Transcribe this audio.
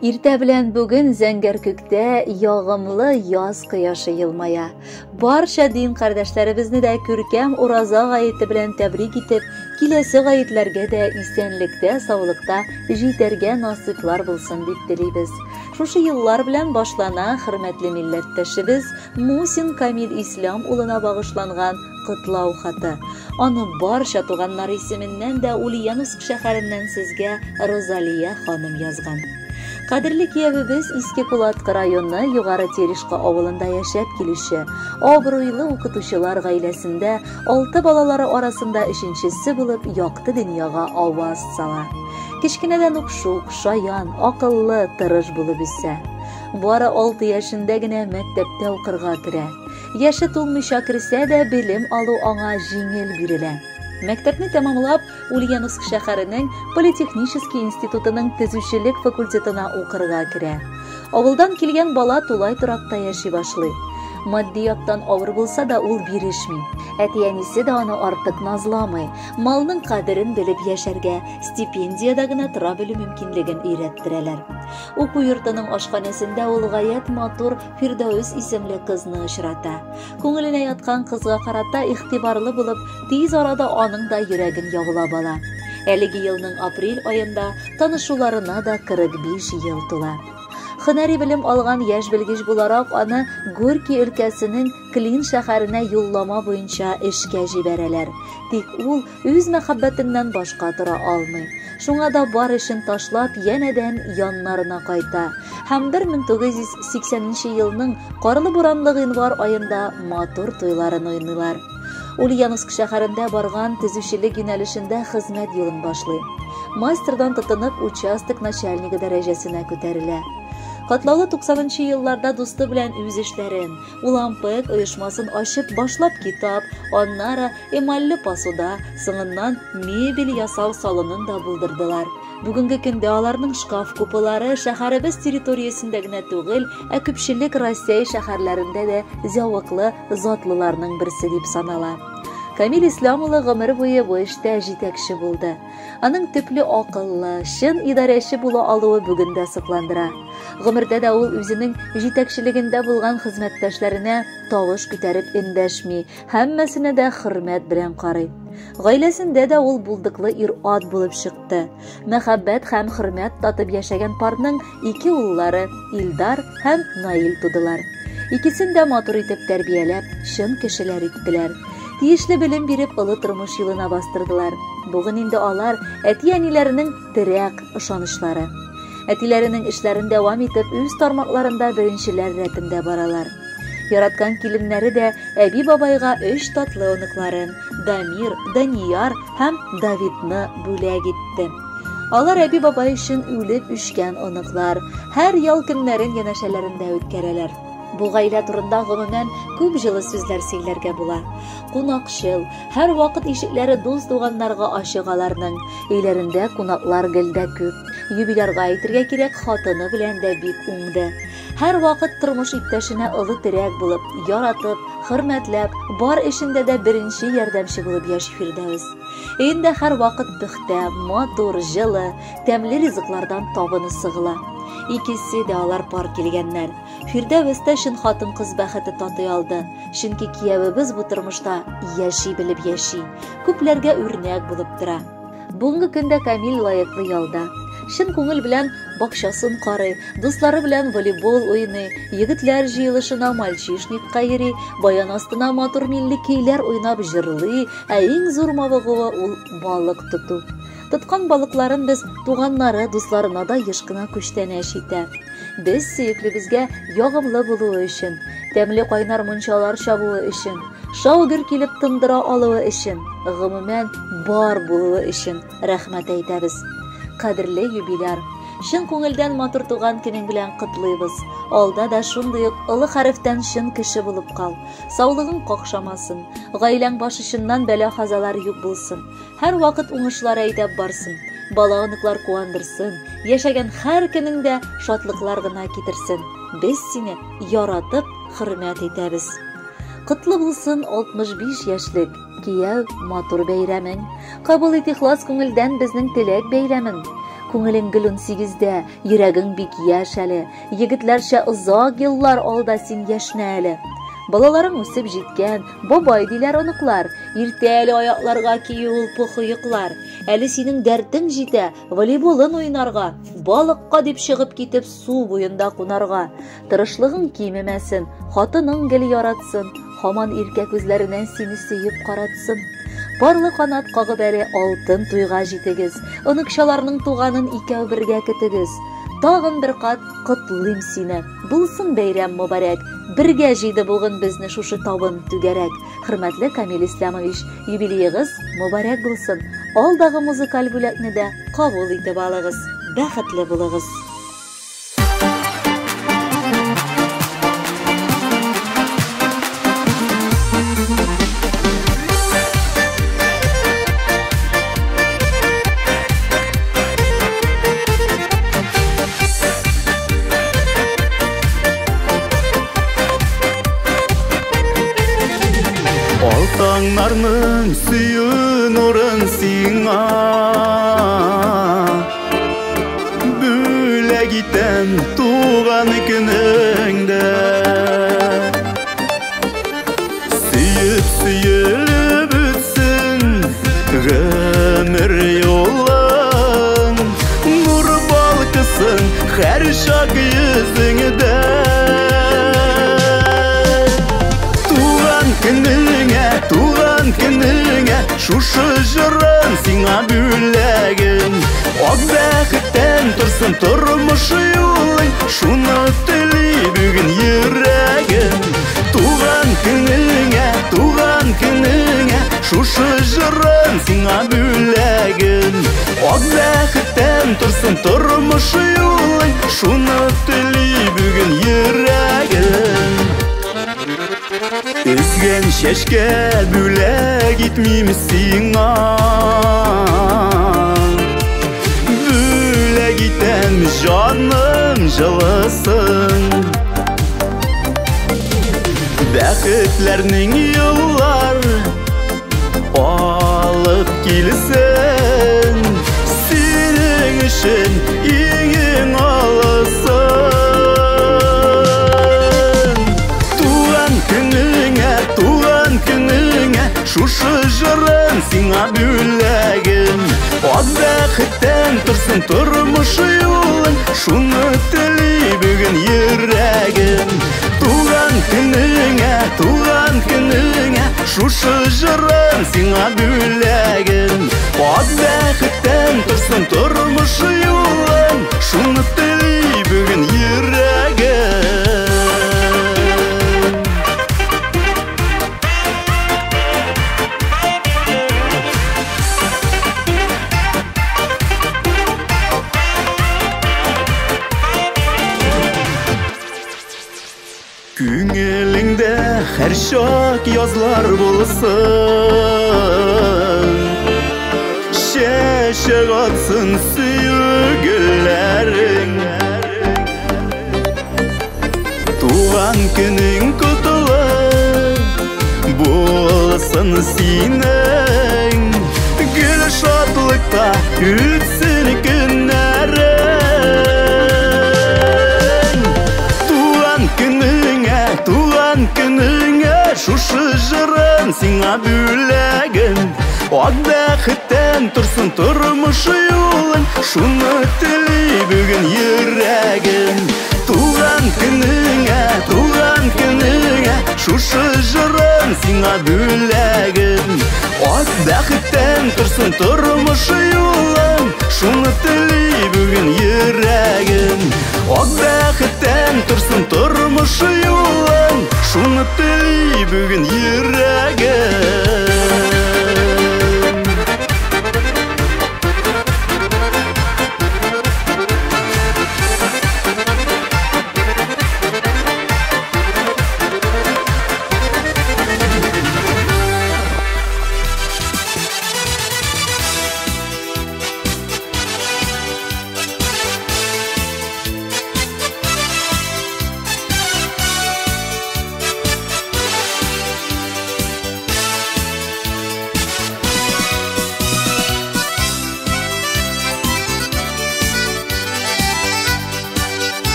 Иртә белән бүген зәңгәр күктә ягымлы яз кояшы елмая. Барча дин кардәшләребезне дә күркәм ураза гаете белән тәбрик итеп, киләсе гаетләргә дә исәнлектә, саулыкта җитәргә насыйплар булсын дип телибез. Шушы еллар белән башлана хөрмәтле милләттәшебез Мусин Камил Ислам улына багышланган котлау хаты. Аны барча туганнар исеменнән дә Ульяновск шәһәреннән сезгә Розалия ханым язган. Кадерле киявебез Иске Кулатка районы Югары Терешка авылында яшәп килүче, абруйлы укытучылар гаиләсендә 6 балалары арасында 3нчесе булып якты дөньяга аваз сала. Кичкенәдән ук шук, шаян, акыллы, тырыш булып үсә. Бары 6 яшендә генә мәктәптә укырга керә. Яше тулмыйча керсә дә белем алу аңа җиңел бирелә. Мәктәпне тәмамлап, Ульяновск шәһәренең Политехнический институтының төзүчелек факультетына укырга керә. Авылдан килгән бала тулай торакта яши башлый. Матди яктан авыр булса да ул бирешми. Әти-әнисе дә аны артык назламый. Малның кадерен белеп яшәргә, стипендиядә генә тора белү мөмкинлеген өйрәттерәләр. Уку йортының ашханәсендә ул гаять матур Фирдәүс исемле кызны очрата. Күңеленә яткан кызга карата игътибарлы булып, тиз арада аның да йөрәген ябылап ала. Әлеге елның апрель аенда танышуларына да 45 ел тула. Хөнәри белем алган яшь белгеч буларак аны Горький өлкәсенең Клин шәһәренә юллама буенча эшкә җибәрәләр. Тик ул үз мәхәббәтеннән башка тора алмый. Шуңа да бар эшен ташлап, янәдән яннарына кайта. Һәм 1980 елның карлы-буранлы гыйнвар аенда матур туйларын уйныйлар. Ульяновск шәһәрендә барган төзүчелек юнәлешендә хезмәт юлын башлый. Мастердан тотынып, участок начальнигы дәрәҗәсенә күтәрелә. Катлаулы 90-нчы елларда дусты белән үз эшләрен, Улампык оешмасын ачып башлап китап, аннары эмальле посуда, соңыннан мебель ясау салонын да булдырдылар. Бүгенге көндә аларның шкаф купылары шәһәребез территориясендә генә түгел, күпчелек Россия шәһәрләрендә дә зәвыклы, затлыларның берсе дип санала. Камил Ислам улы гомер буе бу эштә җитәкче булды. Аның төпле акыллы, чын идарәче була алуы бүген дә сокландыра. Гомердә дә ул үзенең җитәкчелегендә булган хезмәттәшләренә тавыш күтәреп эндәшми, һәммәсенә дә хөрмәт белән карый. Гаиләсендә дә ул булдыклы ир-ат булып чыкты. Мәхәббәт һәм хөрмәт татып яшәгән парның 2 уллары Илдар һәм Наил тудылар. Икесен дә матур итеп тәрбияләп, чын кешеләр иттеләр. Тиешле белем биреп, олы тормыш юлына бастырдылар. Бүген инде алар әти-әниләренең терәк ышанычлары. Әтиләренең эшләрен дәвам итеп, үз тармакларында беренчеләр рәтендә баралар. Яраткан киленнәре дә әби бабайга 3 татлы оныкларын, Дамир, Данияр һәм Давидны бүләк итте. Алар әби бабай өчен үлеп үшкән оныклар, һәр ял көннәрен янәшәләрендә үткәрәләр. Бу гаилә турында гомумән күп җылы сүзләр сөйләргә була. Кунакчыл, һәр вакыт ишекләре дус туганнарга ачык аларның. Өйләрендә кунаклар гелдә күп. Юбилярга әйтергә кирәк, хатыны белән дә бик уңды. Һәр вакыт тормыш иптәшенә олы терәк булып, яратып, хөрмәтләп, бар эшендә дә беренче ярдәмче булып яши Фирдәүс. Өендә һәр вакыт пөхтә, матур, җылы, тәмле ризыклардан табыны сыгыла. Икесе дә алар пар килгәннәр. Фирдәүс тә шын хатын-кыз бәхете татый алды. Чөнки киявебез бу тормышта яши белеп яши, күпләргә үрнәк булып тора. Бүгенге көндә Камил лаеклы ялда. Шын күңел белән бакчасын карый, дуслары белән волейбол уйный, егетләр җыелышына мальчишникка йөри, баян астына матур милли көйләр уйнап җырлый, ә иң зур мавыгы ул балык тоту. Тоткан балыкларын без туганнары, дусларына да еш кына күчтәнәш итә. Без сөеклебезгә ягымлы булуы өчен, тәмле кайнар мунчалар чабуы өчен, шаугыр килеп тындыра алуы өчен, гомумән бар булуы өчен рәхмәт әйтәбез. Кадерле юбиляр, чын күңелдән матур туган көнең белән котлыйбыз. Алда да шундый ук олы хәрефтән чын кеше булып кал. Саулыгың какшамасын, гаиләң башычыннан бәла-хазалар юк булсын. Һәр вакыт уңышлар әйдәп барсын. Бала-оныклар куандырсын. Яшәгән һәр көнеңдә шатлыклар гына китерсен. Без сине яратып, хөрмәт итәбез. Котлы булсын 65 яшьлек кияү матур бәйрәмең. Кабул ит ихлас күңелдән безнең теләк бәйрәмен. Күңелең гел 18дә, йөрәгең бик яшь әле. Егетләрчә озак еллар алда син яшнә әле. Балаларың үсеп җиткән, бабай диләр оныклар. Иртә әле аякларга кию ул пөхыйклар. Әле синең дәртең җитә, волейболын уйнарга, балыкка дип чыгып китеп су буенда кунарга. Тырышлыгың кимемәсен, хатының гел яратсын, һаман иркә күзләреннән сине сөеп каратсын. Барлы канат кагып әле алтын туйга җитегез. Оныкчаларның туганын икәү бергә көтегез. Тагын бер кат котлыйм сине. Булсын бәйрәм мөбарәк. Бергә җыйды бүген безне шушы табын түгәрәк. Хөрмәтле Камил Ислямович, юбилеегыз мөбарәк булсын. Алдагы музыкаль бүләкне дә кабул итеп алыгыз. Бәхетле булыгыз. Алтаңнарның сүйін орын сиңа Бүләк итәм туган көнеңдә Сөйіп үтсен гомер юлың Нур балкысын һәр чак йөзеңдә Туган көнеңә шушы җырын сиңа бүләгем Ак бәхеттән торсын тормыш юлың Шуны тели бүген йөрәгем Туган көнеңә шушы җырын сиңа бүләгем Ак бәхеттән торсын тормыш юлың Шуны тели бүген йөрәгем Үзгән чәчкә бүләк итмим сиңа Бүләк итәм җаным җылысын Бәхетләрнең юллар алып килсен Синең өчен иң алысын Туган көнеңә шушы җырын сиңа бүләгем Ак бәхеттән торсын тормыш юлың Шуны тели бүген йөрәгем Туган көнеңә шушы җырын сиңа бүләгем Ак бәхеттән торсын тормыш юлың Шуны тели бүген йөрәгем Күңелеңдә һәр чак язлар булсын Чәчәк атсын сөйгелләрең Туган көнең котлы булсын синең Гөл шатлыкта үтсен көннәрең Туган көнеңә шушы җырын сиңа бүләгем Ак бәхеттән торсын тормыш юлың Шуны тели бүген йөрәгем Туган көнеңә шушы җырын сиңа бүләгем Ак бәхеттән торсын тормыш юлың Шуны тели бүген йөрәгем Ак бәхеттән торсын тормыш юлың Шуны тели бүген йөрәгем